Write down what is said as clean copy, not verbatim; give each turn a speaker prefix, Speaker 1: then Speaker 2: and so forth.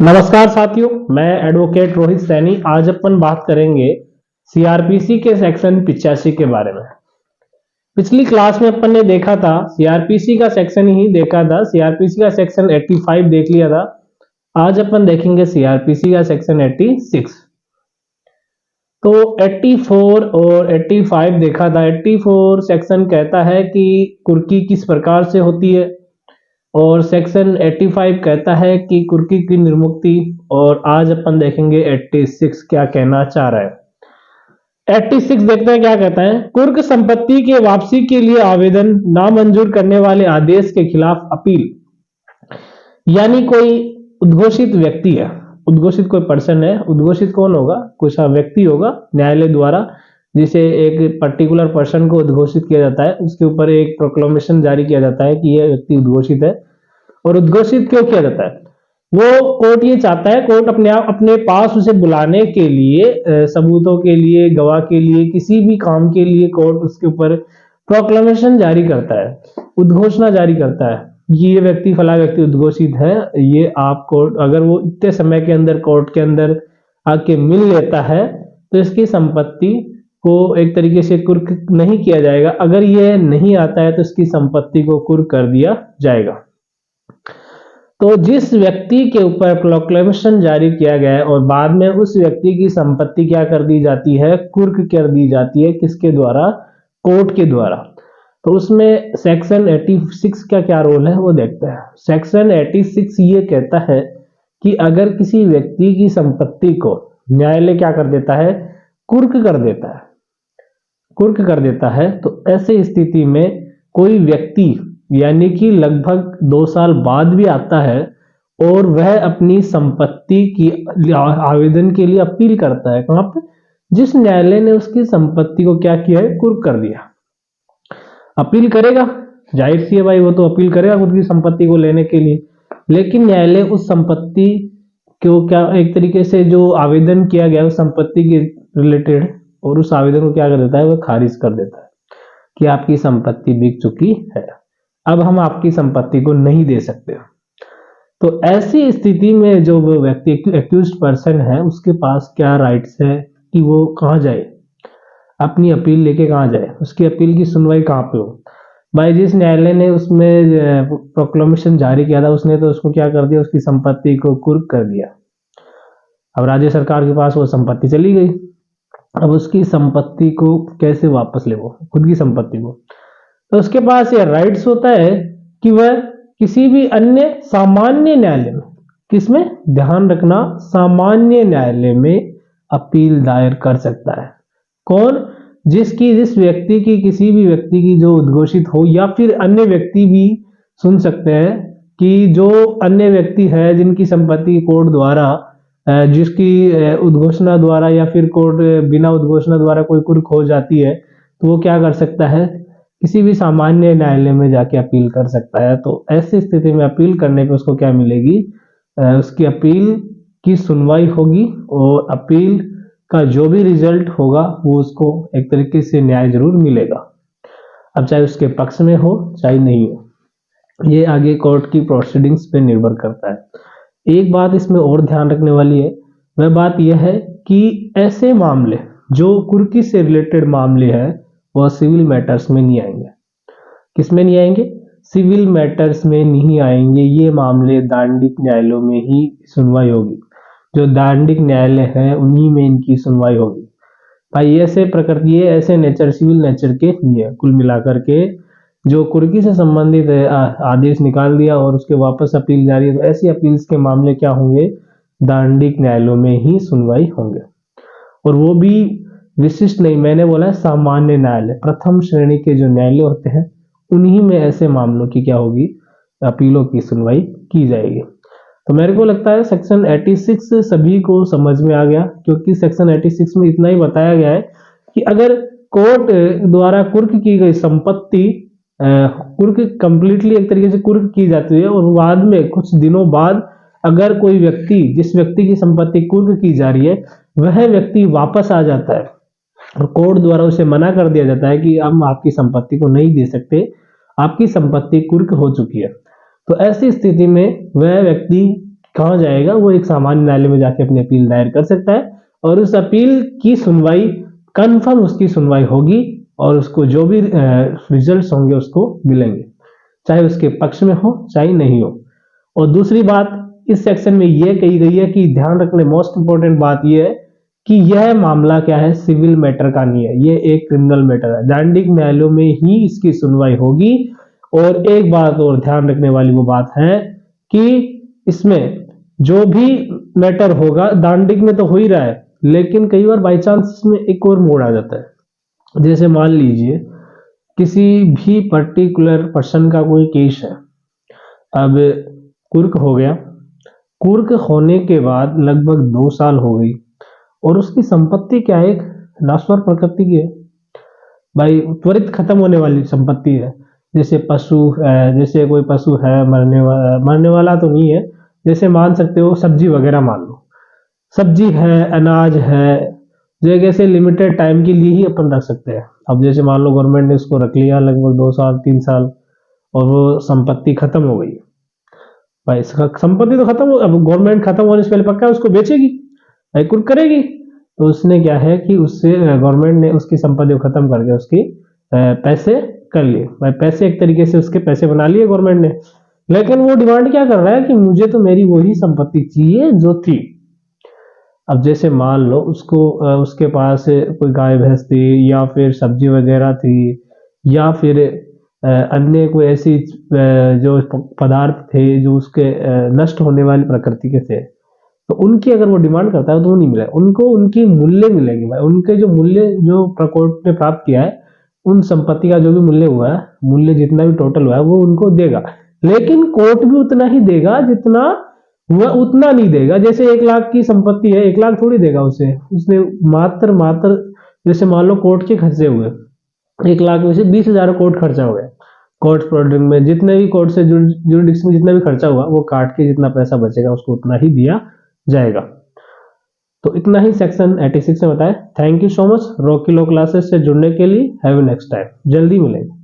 Speaker 1: नमस्कार साथियों, मैं एडवोकेट रोहित सैनी। आज अपन बात करेंगे सीआरपीसी के सेक्शन 85 के बारे में। पिछली क्लास में अपन ने देखा था सीआरपीसी का सेक्शन ही देखा था, सीआरपीसी का सेक्शन 85 देख लिया था। आज अपन देखेंगे सीआरपीसी का सेक्शन 86। तो 84 और 85 देखा था। 84 सेक्शन कहता है कि कुर्की किस प्रकार से होती है और सेक्शन 85 कहता है कि कुर्की की निर्मुक्ति। और आज अपन देखेंगे 86 क्या कहना चाह रहा है। 86 देखते हैं क्या कहता है। कुर्क संपत्ति के वापसी के लिए आवेदन नामंजूर करने वाले आदेश के खिलाफ अपील, यानी कोई उद्घोषित व्यक्ति है, उद्घोषित कोई पर्सन है। उद्घोषित कौन होगा? कुछ व्यक्ति होगा न्यायालय द्वारा, जिसे एक पर्टिकुलर पर्सन को उद्घोषित किया जाता है, उसके ऊपर एक प्रोक्लेमेशन जारी किया जाता है कि यह व्यक्ति उद्घोषित है। और उद्घोषित क्यों किया जाता है? वो कोर्ट ये चाहता है, कोर्ट अपने पास उसे बुलाने के लिए, सबूतों के लिए, गवाह के लिए, किसी भी काम के लिए कोर्ट उसके ऊपर प्रोक्लेमेशन जारी करता है, उद्घोषणा जारी करता है। ये व्यक्ति, फला व्यक्ति उद्घोषित है। ये आप कोर्ट, अगर वो इतने समय के अंदर कोर्ट के अंदर आके मिल लेता है तो इसकी संपत्ति को एक तरीके से कुर्क नहीं किया जाएगा। अगर ये नहीं आता है तो इसकी संपत्ति को कुर्क कर दिया जाएगा। तो जिस व्यक्ति के ऊपर प्रोक्लेमेशन जारी किया गया है और बाद में उस व्यक्ति की संपत्ति क्या कर दी जाती है? कुर्क कर दी जाती है। किसके द्वारा? कोर्ट के द्वारा। तो उसमें सेक्शन 86 का क्या रोल है वो देखते हैं। सेक्शन 86 ये कहता है कि अगर किसी व्यक्ति की संपत्ति को न्यायालय क्या कर देता है? कुर्क कर देता है, कुर्क कर देता है। तो ऐसे स्थिति में कोई व्यक्ति, यानी कि लगभग 2 साल बाद भी आता है और वह अपनी संपत्ति की आवेदन के लिए अपील करता है। कहां पे? जिस न्यायालय ने उसकी संपत्ति को क्या किया है? कुर्क कर दिया। अपील करेगा, जाहिर सी है भाई, वो तो अपील करेगा खुद की संपत्ति को लेने के लिए। लेकिन न्यायालय उस संपत्ति को क्या, एक तरीके से जो आवेदन किया गया उस संपत्ति के रिलेटेड, और उस आवेदन को क्या कर देता है? वह खारिज कर देता है कि आपकी संपत्ति बिक चुकी है, अब हम आपकी संपत्ति को नहीं दे सकते। तो ऐसी स्थिति में जो वो व्यक्ति, एक्यूज्ड पर्सन है, उसके पास क्या राइट्स है कि वो कहां जाए, अपनी अपील लेके कहां जाए, उसकी अपील की सुनवाई कहां पे हो? भाई जिस न्यायालय ने उसमें प्रोक्लेमेशन जारी किया था, उसने तो उसको क्या कर दिया? उसकी संपत्ति को कुर्क कर दिया। अब राज्य सरकार के पास वो संपत्ति चली गई। अब उसकी संपत्ति को कैसे वापस ले, वो खुद की संपत्ति को? तो उसके पास यह राइट्स होता है कि वह किसी भी अन्य सामान्य न्यायालय में, किसमें? ध्यान रखना, सामान्य न्यायालय में अपील दायर कर सकता है। कौन? जिस व्यक्ति की, किसी भी व्यक्ति की जो उद्घोषित हो, या फिर अन्य व्यक्ति भी सुन सकते हैं कि जो अन्य व्यक्ति है जिनकी संपत्ति कोर्ट द्वारा, जिसकी उद्घोषणा द्वारा या फिर कोर्ट बिना उद्घोषणा द्वारा कोई कुर्क हो जाती है, तो वो क्या कर सकता है? किसी भी सामान्य न्यायालय में जाके अपील कर सकता है। तो ऐसी स्थिति में अपील करने पे उसको क्या मिलेगी? उसकी अपील की सुनवाई होगी और अपील का जो भी रिजल्ट होगा वो उसको एक तरीके से न्याय जरूर मिलेगा। अब चाहे उसके पक्ष में हो चाहे नहीं हो, ये आगे कोर्ट की प्रोसीडिंग्स पे निर्भर करता है। एक बात इसमें और ध्यान रखने वाली है, वह बात यह है कि ऐसे मामले जो कुर्की से रिलेटेड मामले हैं वह सिविल मैटर्स में नहीं आएंगे। किसमें नहीं आएंगे? सिविल मैटर्स में नहीं आएंगे। ये मामले दांडिक न्यायालयों में ही सुनवाई होगी। जो दांडिक न्यायालय है उन्हीं में इनकी सुनवाई होगी। भाई ऐसे प्रकृति, ऐसे नेचर, सिविल नेचर के नहीं है। कुल मिलाकर के जो कुर्की से संबंधित आदेश निकाल दिया और उसके वापस अपील जारी है, तो ऐसी अपील्स के मामले क्या होंगे? दांडिक न्यायालयों में ही सुनवाई होंगे। और वो भी विशिष्ट नहीं, मैंने बोला है सामान्य न्यायालय, प्रथम श्रेणी के जो न्यायालय होते हैं उन्हीं में ऐसे मामलों की क्या होगी? अपीलों की सुनवाई की जाएगी। तो मेरे को लगता है सेक्शन 86 सभी को समझ में आ गया, क्योंकि सेक्शन 86 में इतना ही बताया गया है कि अगर कोर्ट द्वारा कुर्क की गई संपत्ति, कुर्क कंप्लीटली एक तरीके से कुर्क की जाती है और बाद में कुछ दिनों बाद अगर कोई व्यक्ति, जिस व्यक्ति की संपत्ति कुर्क की जा रही है, वह व्यक्ति वापस आ जाता है और कोर्ट द्वारा उसे मना कर दिया जाता है कि हम आपकी संपत्ति को नहीं दे सकते, आपकी संपत्ति कुर्क हो चुकी है, तो ऐसी स्थिति में वह व्यक्ति कहाँ जाएगा, वो एक सामान्य न्यायालय में जाके अपनी अपील दायर कर सकता है और उस अपील की सुनवाई कन्फर्म उसकी सुनवाई होगी और उसको जो भी रिजल्ट्स होंगे उसको मिलेंगे, चाहे उसके पक्ष में हो चाहे नहीं हो। और दूसरी बात इस सेक्शन में यह कही गई है कि ध्यान रखने मोस्ट इंपॉर्टेंट बात यह है कि यह मामला क्या है, सिविल मैटर का नहीं है, ये एक क्रिमिनल मैटर है। दंडिक न्यायालयों में ही इसकी सुनवाई होगी। और एक बात और ध्यान रखने वाली वो बात है कि इसमें जो भी मैटर होगा दांडिक में तो हो ही रहा है, लेकिन कई बार बाई चांस इसमें एक और मोड़ आ जाता है। जैसे मान लीजिए किसी भी पर्टिकुलर पर्सन का कोई केस है, अब कुर्क हो गया, कुर्क होने के बाद लगभग 2 साल हो गई और उसकी संपत्ति क्या है, एक नाश्वर प्रकृति की है भाई, त्वरित खत्म होने वाली संपत्ति है। जैसे पशु है, जैसे कोई पशु है मरने वाला तो नहीं है, जैसे मान सकते हो सब्जी वगैरह मान लो, सब्जी है, अनाज है, जो एक ऐसे लिमिटेड टाइम के लिए ही अपन रख सकते हैं। अब जैसे मान लो गवर्नमेंट ने उसको रख लिया लगभग 2 साल 3 साल और वो संपत्ति खत्म हो गई भाई, इसका संपत्ति तो खत्म हो, अब गवर्नमेंट खत्म होने से पहले पक्का उसको बेचेगी भाई, कुछ करेगी। तो उसने क्या है कि उससे गवर्नमेंट ने उसकी संपत्ति को खत्म करके उसकी पैसे कर लिए भाई, पैसे एक तरीके से उसके पैसे बना लिए गवर्नमेंट ने। लेकिन वो डिमांड क्या कर रहा है कि मुझे तो मेरी वही संपत्ति चाहिए जो थी। अब जैसे मान लो उसको उसके पास कोई गाय भैंस थी या फिर सब्जी वगैरह थी या फिर अन्य कोई ऐसी जो पदार्थ थे जो उसके नष्ट होने वाली प्रकृति के थे, तो उनकी अगर वो डिमांड करता है तो वो नहीं मिलेगा उनको, उनकी मूल्य मिलेगी भाई, उनके जो मूल्य जो कोर्ट ने प्राप्त किया है उन संपत्ति का जो भी मूल्य हुआ है, मूल्य जितना भी टोटल हुआ है वो उनको देगा। लेकिन कोर्ट भी उतना ही देगा जितना वह उतना नहीं देगा। जैसे 1 लाख की संपत्ति है, 1 लाख थोड़ी देगा उसे, उसने मात्र जैसे मान लो कोर्ट के खर्चे हुए 1 लाख में से 20,000 कोर्ट खर्चा हो गया, कोर्ट प्रोडक्ट में जितने भी कोर्ट से जुरिडिक्शन में जितना भी खर्चा हुआ वो काट के जितना पैसा बचेगा उसको उतना ही दिया जाएगा। तो इतना ही सेक्शन 86 में बताया। Thank you so much Rocky law classes से जुड़ने के लिए। हैव अ नेक्स्ट टाइम, जल्दी मिलेंगे।